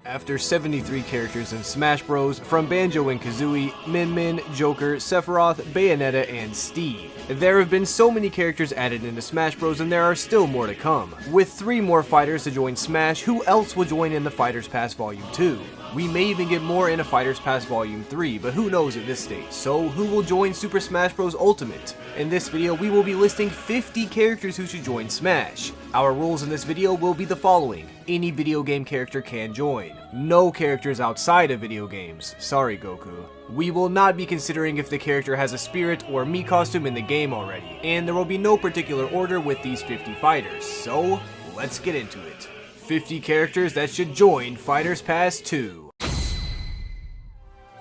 After 73 characters in Smash Bros, from Banjo and Kazooie, Min Min, Joker, Sephiroth, Bayonetta, and Steve. There have been so many characters added into Smash Bros, and there are still more to come. With 3 more fighters to join Smash, who else will join in the Fighters Pass Volume 2? We may even get more in a Fighters Pass Volume 3, but who knows at this stage. So who will join Super Smash Bros Ultimate? In this video, we will be listing 50 characters who should join Smash. Our rules in this video will be the following. Any video game character can join. No characters outside of video games. Sorry, Goku. We will not be considering if the character has a spirit or Mii costume in the game already, and there will be no particular order with these 50 fighters, so let's get into it. 50 characters that should join Fighters Pass 2.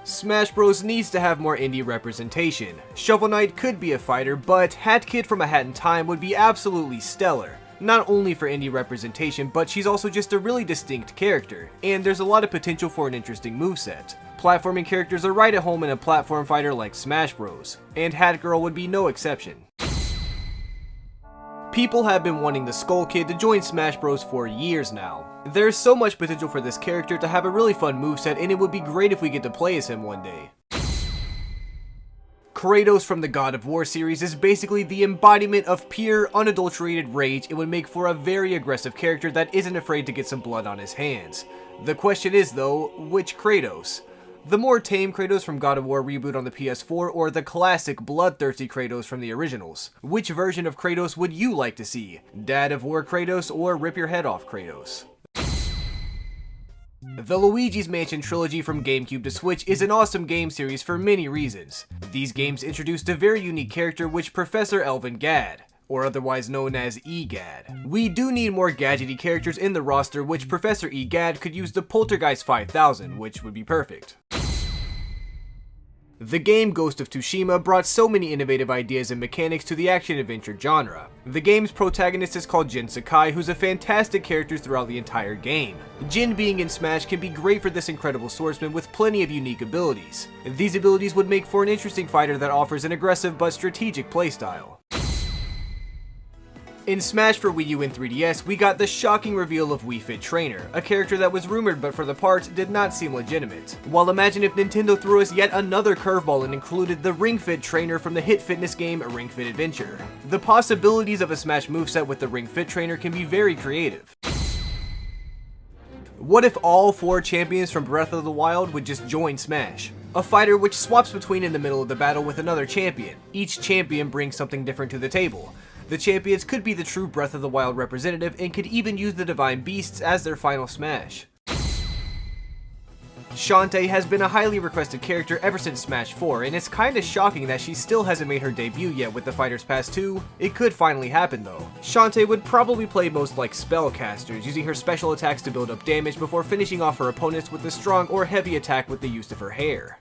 Smash Bros needs to have more indie representation. Shovel Knight could be a fighter, but Hat Kid from A Hat in Time would be absolutely stellar. Not only for indie representation, but she's also just a really distinct character, and there's a lot of potential for an interesting moveset. Platforming characters are right at home in a platform fighter like Smash Bros, and Hat Girl would be no exception. People have been wanting the Skull Kid to join Smash Bros for years now. There's so much potential for this character to have a really fun moveset, and it would be great if we get to play as him one day. Kratos from the God of War series is basically the embodiment of pure, unadulterated rage and would make for a very aggressive character that isn't afraid to get some blood on his hands. The question is though, which Kratos? The more tame Kratos from God of War reboot on the PS4 or the classic bloodthirsty Kratos from the originals? Which version of Kratos would you like to see? Dad of War Kratos or rip your head off Kratos? The Luigi's Mansion trilogy from GameCube to Switch is an awesome game series for many reasons. These games introduced a very unique character, which Professor Elvin Gadd, or otherwise known as EGAD. We do need more gadgety characters in the roster, which Professor EGAD could use the Poltergeist 5000, which would be perfect. The game Ghost of Tsushima brought so many innovative ideas and mechanics to the action-adventure genre. The game's protagonist is called Jin Sakai, who's a fantastic character throughout the entire game. Jin being in Smash can be great for this incredible swordsman with plenty of unique abilities. These abilities would make for an interesting fighter that offers an aggressive but strategic playstyle. In Smash for Wii U and 3DS, we got the shocking reveal of Wii Fit Trainer, a character that was rumored but for the parts did not seem legitimate. While imagine if Nintendo threw us yet another curveball and included the Ring Fit Trainer from the hit fitness game Ring Fit Adventure. The possibilities of a Smash moveset with the Ring Fit Trainer can be very creative. What if all 4 champions from Breath of the Wild would just join Smash? A fighter which swaps between in the middle of the battle with another champion. Each champion brings something different to the table. The champions could be the true Breath of the Wild representative and could even use the Divine Beasts as their final Smash. Shantae has been a highly requested character ever since Smash 4, and it's kinda shocking that she still hasn't made her debut yet with the Fighters Pass 2. It could finally happen though. Shantae would probably play most like spellcasters, using her special attacks to build up damage before finishing off her opponents with a strong or heavy attack with the use of her hair.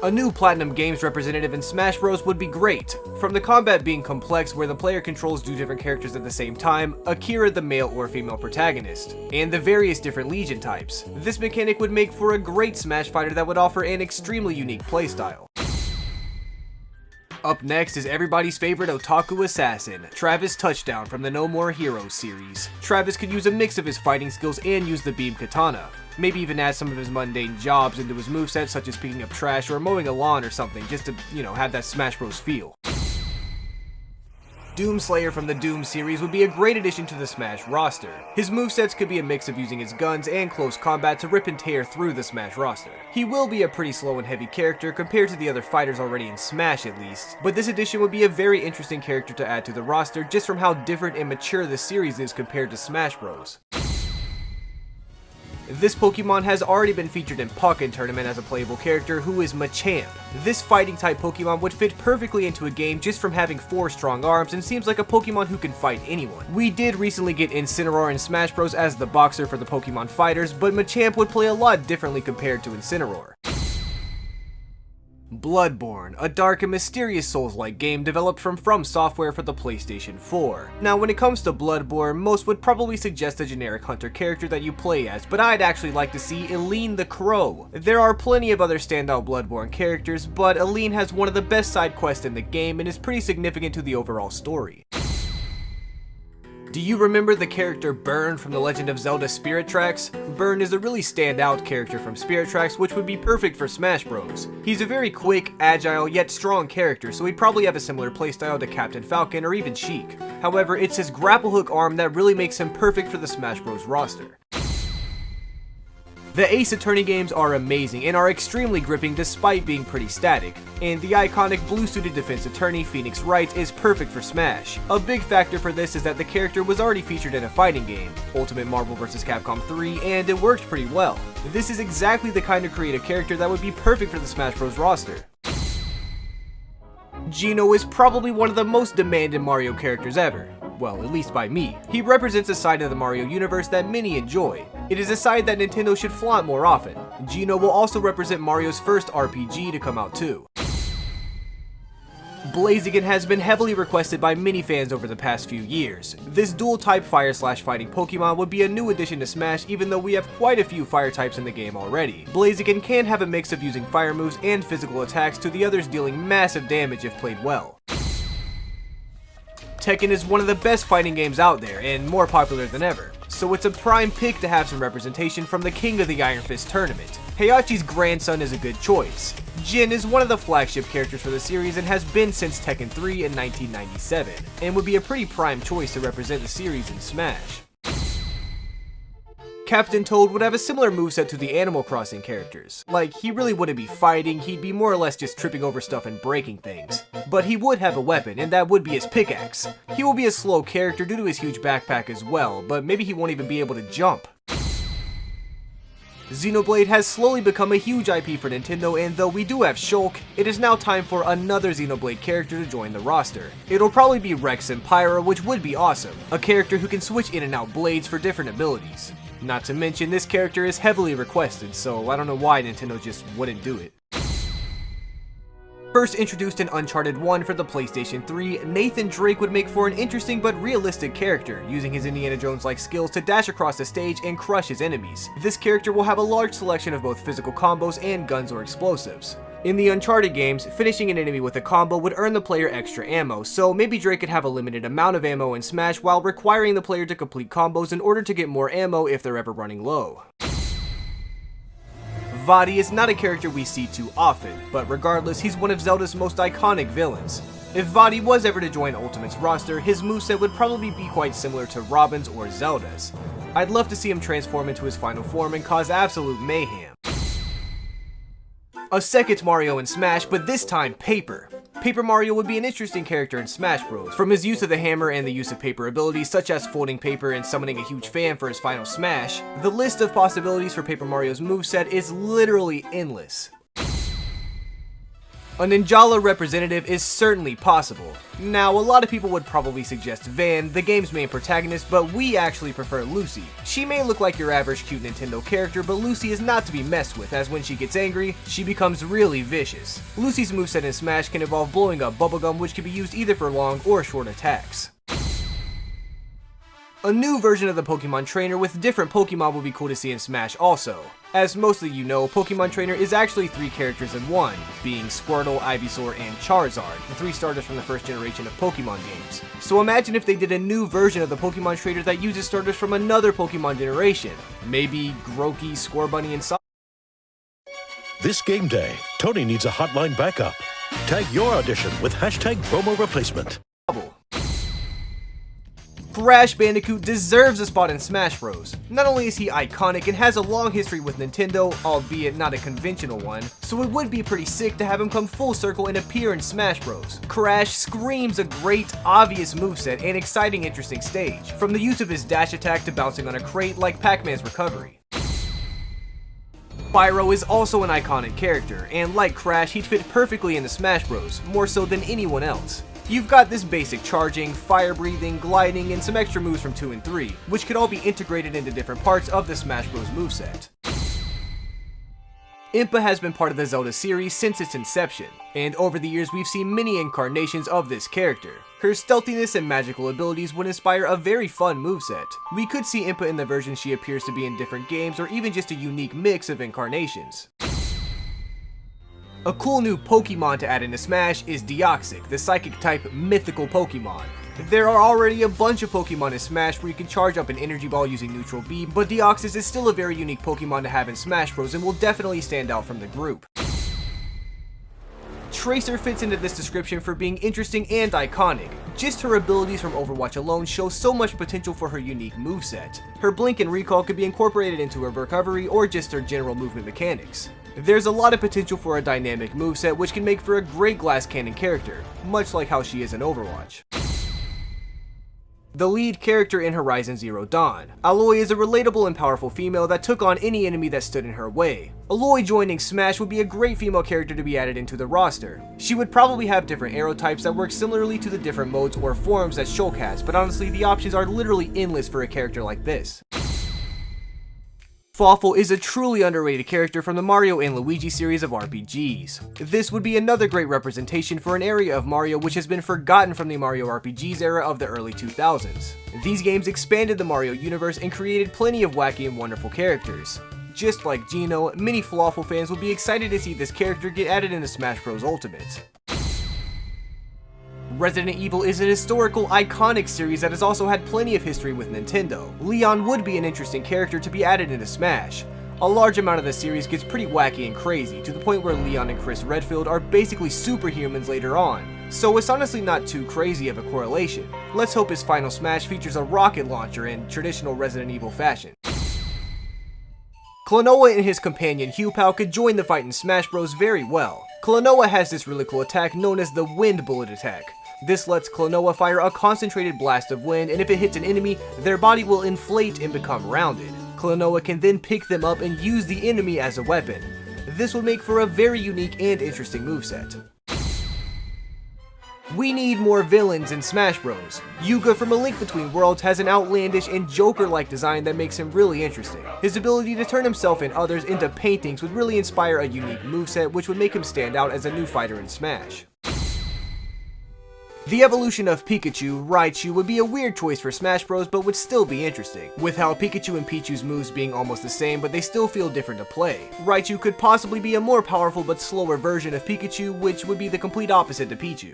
A new Platinum Games representative in Smash Bros would be great. From the combat being complex where the player controls 2 different characters at the same time, Akira the male or female protagonist, and the various different Legion types. This mechanic would make for a great Smash fighter that would offer an extremely unique playstyle. Up next is everybody's favorite otaku assassin, Travis Touchdown from the No More Heroes series. Travis could use a mix of his fighting skills and use the beam katana. Maybe even add some of his mundane jobs into his moveset, such as picking up trash or mowing a lawn or something, just to, have that Smash Bros feel. Doomslayer from the Doom series would be a great addition to the Smash roster. His movesets could be a mix of using his guns and close combat to rip and tear through the Smash roster. He will be a pretty slow and heavy character compared to the other fighters already in Smash at least, but this addition would be a very interesting character to add to the roster just from how different and mature the series is compared to Smash Bros. This Pokemon has already been featured in Pokken Tournament as a playable character, who is Machamp. This fighting type Pokemon would fit perfectly into a game just from having 4 strong arms and seems like a Pokemon who can fight anyone. We did recently get Incineroar in Smash Bros as the boxer for the Pokemon fighters, but Machamp would play a lot differently compared to Incineroar. Bloodborne, a dark and mysterious Souls-like game developed from Software for the PlayStation 4. Now when it comes to Bloodborne, most would probably suggest a generic hunter character that you play as, but I'd actually like to see Eileen the Crow. There are plenty of other standout Bloodborne characters, but Eileen has one of the best side quests in the game and is pretty significant to the overall story. Do you remember the character Burn from The Legend of Zelda Spirit Tracks? Burn is a really standout character from Spirit Tracks, which would be perfect for Smash Bros. He's a very quick, agile, yet strong character, so he'd probably have a similar playstyle to Captain Falcon or even Sheik. However, it's his grapple hook arm that really makes him perfect for the Smash Bros roster. The Ace Attorney games are amazing and are extremely gripping despite being pretty static, and the iconic blue-suited defense attorney Phoenix Wright is perfect for Smash. A big factor for this is that the character was already featured in a fighting game, Ultimate Marvel vs. Capcom 3, and it worked pretty well. This is exactly the kind of creative character that would be perfect for the Smash Bros roster. Geno is probably one of the most demanded Mario characters ever. Well, at least by me. He represents a side of the Mario universe that many enjoy. It is a side that Nintendo should flaunt more often. Geno will also represent Mario's first RPG to come out too. Blaziken has been heavily requested by many fans over the past few years. This dual-type fire/fighting Pokemon would be a new addition to Smash, even though we have quite a few fire types in the game already. Blaziken can have a mix of using fire moves and physical attacks, to the others dealing massive damage if played well. Tekken is one of the best fighting games out there, and more popular than ever, so it's a prime pick to have some representation from the King of the Iron Fist tournament. Heihachi's grandson is a good choice. Jin is one of the flagship characters for the series and has been since Tekken 3 in 1997, and would be a pretty prime choice to represent the series in Smash. Captain Toad would have a similar moveset to the Animal Crossing characters. Like, he really wouldn't be fighting, he'd be more or less just tripping over stuff and breaking things. But he would have a weapon, and that would be his pickaxe. He will be a slow character due to his huge backpack as well, but maybe he won't even be able to jump. Xenoblade has slowly become a huge IP for Nintendo, and though we do have Shulk, it is now time for another Xenoblade character to join the roster. It'll probably be Rex and Pyra, which would be awesome. A character who can switch in and out blades for different abilities. Not to mention, this character is heavily requested, so I don't know why Nintendo just wouldn't do it. First introduced in Uncharted 1 for the PlayStation 3, Nathan Drake would make for an interesting but realistic character, using his Indiana Jones-like skills to dash across the stage and crush his enemies. This character will have a large selection of both physical combos and guns or explosives. In the Uncharted games, finishing an enemy with a combo would earn the player extra ammo, so maybe Drake could have a limited amount of ammo in Smash while requiring the player to complete combos in order to get more ammo if they're ever running low. Vaati is not a character we see too often, but regardless, he's one of Zelda's most iconic villains. If Vaati was ever to join Ultimate's roster, his moveset would probably be quite similar to Robin's or Zelda's. I'd love to see him transform into his final form and cause absolute mayhem. A second Mario in Smash, but this time Paper. Paper Mario would be an interesting character in Smash Bros. From his use of the hammer and the use of paper abilities such as folding paper and summoning a huge fan for his final smash, the list of possibilities for Paper Mario's moveset is literally endless. A Ninjala representative is certainly possible. Now, a lot of people would probably suggest Van, the game's main protagonist, but we actually prefer Lucy. She may look like your average cute Nintendo character, but Lucy is not to be messed with, as when she gets angry, she becomes really vicious. Lucy's moveset in Smash can involve blowing up bubblegum, which can be used either for long or short attacks. A new version of the Pokemon Trainer with different Pokemon will be cool to see in Smash also. As most of you know, Pokemon Trainer is actually 3 characters in one, being Squirtle, Ivysaur, and Charizard, the 3 starters from the first generation of Pokemon games. So imagine if they did a new version of the Pokemon Trainer that uses starters from another Pokemon generation. Maybe Grookey, Scorbunny, and This game day, Tony needs a hotline backup. Tag your audition with hashtag promo replacement. Crash Bandicoot deserves a spot in Smash Bros. Not only is he iconic and has a long history with Nintendo, albeit not a conventional one, so it would be pretty sick to have him come full circle and appear in Smash Bros. Crash screams a great, obvious moveset and exciting, interesting stage, from the use of his dash attack to bouncing on a crate like Pac-Man's recovery. Pyro is also an iconic character, and like Crash, he'd fit perfectly into Smash Bros, more so than anyone else. You've got this basic charging, fire breathing, gliding, and some extra moves from 2 and 3, which could all be integrated into different parts of the Smash Bros moveset. Impa has been part of the Zelda series since its inception, and over the years we've seen many incarnations of this character. Her stealthiness and magical abilities would inspire a very fun moveset. We could see Impa in the version she appears to be in different games, or even just a unique mix of incarnations. A cool new Pokemon to add into Smash is Deoxys, the Psychic-type mythical Pokemon. There are already a bunch of Pokemon in Smash where you can charge up an Energy Ball using Neutral Beam, but Deoxys is still a very unique Pokemon to have in Smash Bros. And will definitely stand out from the group. Tracer fits into this description for being interesting and iconic. Just her abilities from Overwatch alone show so much potential for her unique moveset. Her Blink and Recall could be incorporated into her recovery or just her general movement mechanics. There's a lot of potential for a dynamic moveset which can make for a great Glass Cannon character, much like how she is in Overwatch. The lead character in Horizon Zero Dawn. Aloy is a relatable and powerful female that took on any enemy that stood in her way. Aloy joining Smash would be a great female character to be added into the roster. She would probably have different arrow types that work similarly to the different modes or forms that Shulk has, but honestly the options are literally endless for a character like this. Fawful is a truly underrated character from the Mario and Luigi series of RPGs. This would be another great representation for an area of Mario which has been forgotten from the Mario RPGs era of the early 2000s. These games expanded the Mario universe and created plenty of wacky and wonderful characters. Just like Geno, many Fawful fans would be excited to see this character get added into Smash Bros. Ultimate. Resident Evil is an historical, iconic series that has also had plenty of history with Nintendo. Leon would be an interesting character to be added into Smash. A large amount of the series gets pretty wacky and crazy, to the point where Leon and Chris Redfield are basically superhumans later on, so it's honestly not too crazy of a correlation. Let's hope his final Smash features a rocket launcher in traditional Resident Evil fashion. Klonoa and his companion Hugh-Pao could join the fight in Smash Bros. Very well. Klonoa has this really cool attack known as the Wind Bullet attack. This lets Klonoa fire a concentrated blast of wind, and if it hits an enemy, their body will inflate and become rounded. Klonoa can then pick them up and use the enemy as a weapon. This would make for a very unique and interesting moveset. We need more villains in Smash Bros. Yuga from A Link Between Worlds has an outlandish and Joker-like design that makes him really interesting. His ability to turn himself and others into paintings would really inspire a unique moveset which would make him stand out as a new fighter in Smash. The evolution of Pikachu, Raichu, would be a weird choice for Smash Bros, but would still be interesting, with how Pikachu and Pichu's moves being almost the same, but they still feel different to play. Raichu could possibly be a more powerful but slower version of Pikachu, which would be the complete opposite to Pichu.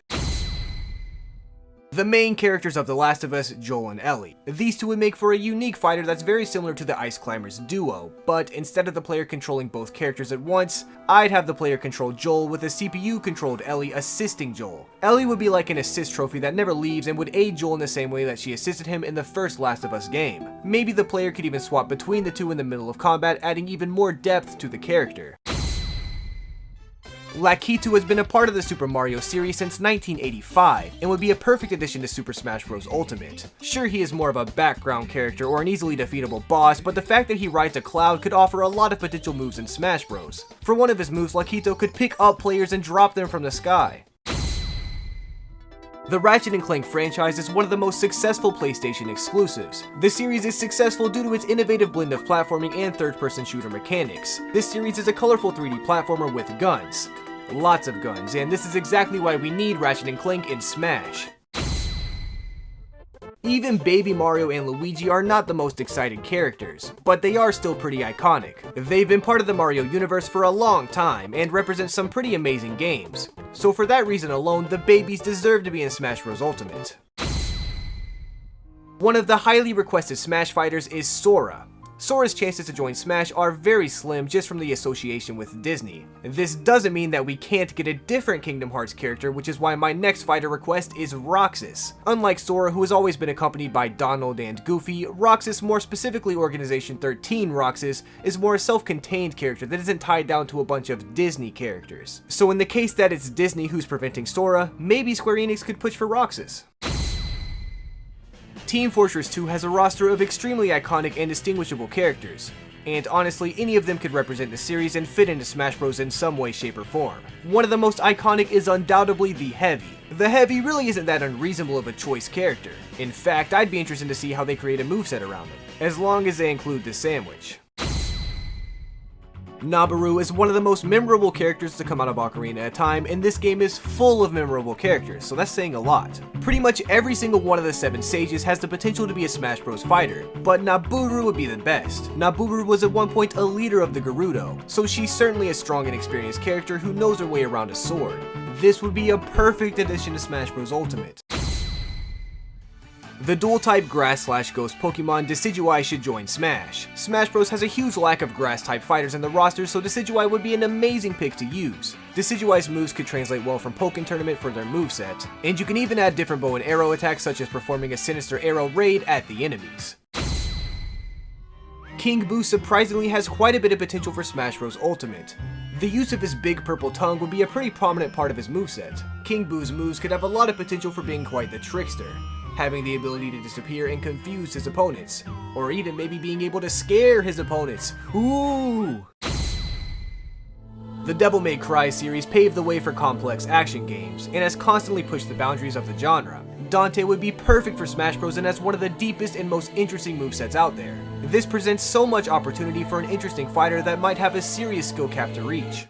The main characters of The Last of Us, Joel and Ellie. These two would make for a unique fighter that's very similar to the Ice Climbers duo, but instead of the player controlling both characters at once, I'd have the player control Joel with a CPU-controlled Ellie assisting Joel. Ellie would be like an assist trophy that never leaves and would aid Joel in the same way that she assisted him in the first Last of Us game. Maybe the player could even swap between the two in the middle of combat, adding even more depth to the character. Lakitu has been a part of the Super Mario series since 1985, and would be a perfect addition to Super Smash Bros. Ultimate. Sure, he is more of a background character or an easily defeatable boss, but the fact that he rides a cloud could offer a lot of potential moves in Smash Bros. For one of his moves, Lakitu could pick up players and drop them from the sky. The Ratchet & Clank franchise is one of the most successful PlayStation exclusives. The series is successful due to its innovative blend of platforming and third-person shooter mechanics. This series is a colorful 3D platformer with guns. Lots of guns, and this is exactly why we need Ratchet & Clank in Smash. Even Baby Mario and Luigi are not the most exciting characters, but they are still pretty iconic. They've been part of the Mario universe for a long time, and represent some pretty amazing games. So for that reason alone, the babies deserve to be in Smash Bros. Ultimate. One of the highly requested Smash fighters is Sora. Sora's chances to join Smash are very slim just from the association with Disney. This doesn't mean that we can't get a different Kingdom Hearts character, which is why my next fighter request is Roxas. Unlike Sora, who has always been accompanied by Donald and Goofy, Roxas, more specifically Organization 13 Roxas, is more a self-contained character that isn't tied down to a bunch of Disney characters. So in the case that it's Disney who's preventing Sora, maybe Square Enix could push for Roxas. Team Fortress 2 has a roster of extremely iconic and distinguishable characters, and honestly any of them could represent the series and fit into Smash Bros in some way, shape, or form. One of the most iconic is undoubtedly the Heavy. The Heavy really isn't that unreasonable of a choice character. In fact, I'd be interested to see how they create a moveset around him, as long as they include the sandwich. Nabooru is one of the most memorable characters to come out of Ocarina of Time, and this game is full of memorable characters, so that's saying a lot. Pretty much every single one of the 7 sages has the potential to be a Smash Bros fighter, but Nabooru would be the best. Nabooru was at one point a leader of the Gerudo, so she's certainly a strong and experienced character who knows her way around a sword. This would be a perfect addition to Smash Bros Ultimate. The dual-type grass/ghost Pokemon Decidueye should join Smash. Smash Bros has a huge lack of grass-type fighters in the roster, so Decidueye would be an amazing pick to use. Decidueye's moves could translate well from Pokken Tournament for their moveset, and you can even add different bow and arrow attacks such as performing a Sinister Arrow raid at the enemies. King Boo surprisingly has quite a bit of potential for Smash Bros. Ultimate. The use of his big purple tongue would be a pretty prominent part of his moveset. King Boo's moves could have a lot of potential for being quite the trickster, having the ability to disappear and confuse his opponents, or even maybe being able to scare his opponents. Ooh! The Devil May Cry series paved the way for complex action games, and has constantly pushed the boundaries of the genre. Dante would be perfect for Smash Bros. And has one of the deepest and most interesting movesets out there. This presents so much opportunity for an interesting fighter that might have a serious skill cap to reach.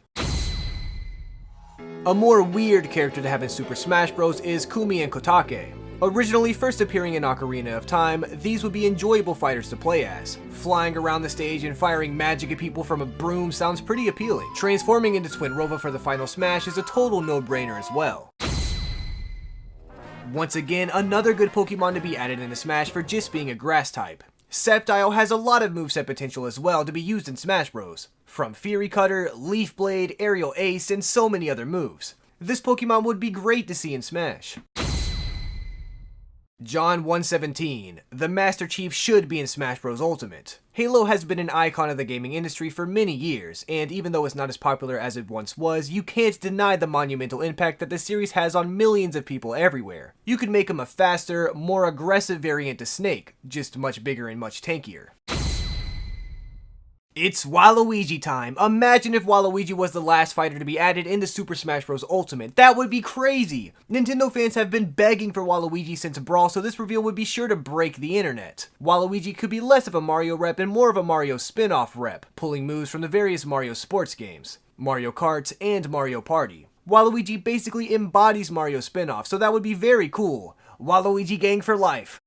A more weird character to have in Super Smash Bros. Is Kumi and Kotake. Originally first appearing in Ocarina of Time, these would be enjoyable fighters to play as. Flying around the stage and firing magic at people from a broom sounds pretty appealing. Transforming into Twinrova for the final Smash is a total no-brainer as well. Once again, another good Pokemon to be added into Smash for just being a grass type. Sceptile has a lot of moveset potential as well to be used in Smash Bros. From Fury Cutter, Leaf Blade, Aerial Ace, and so many other moves. This Pokemon would be great to see in Smash. John 117. The Master Chief should be in Smash Bros. Ultimate. Halo has been an icon of the gaming industry for many years, and even though it's not as popular as it once was, you can't deny the monumental impact that the series has on millions of people everywhere. You could make him a faster, more aggressive variant to Snake, just much bigger and much tankier. It's Waluigi time! Imagine if Waluigi was the last fighter to be added into Super Smash Bros. Ultimate. That would be crazy! Nintendo fans have been begging for Waluigi since Brawl, so this reveal would be sure to break the internet. Waluigi could be less of a Mario rep and more of a Mario spin-off rep, pulling moves from the various Mario sports games, Mario Kart, and Mario Party. Waluigi basically embodies Mario spin-off, so that would be very cool. Waluigi gang for life.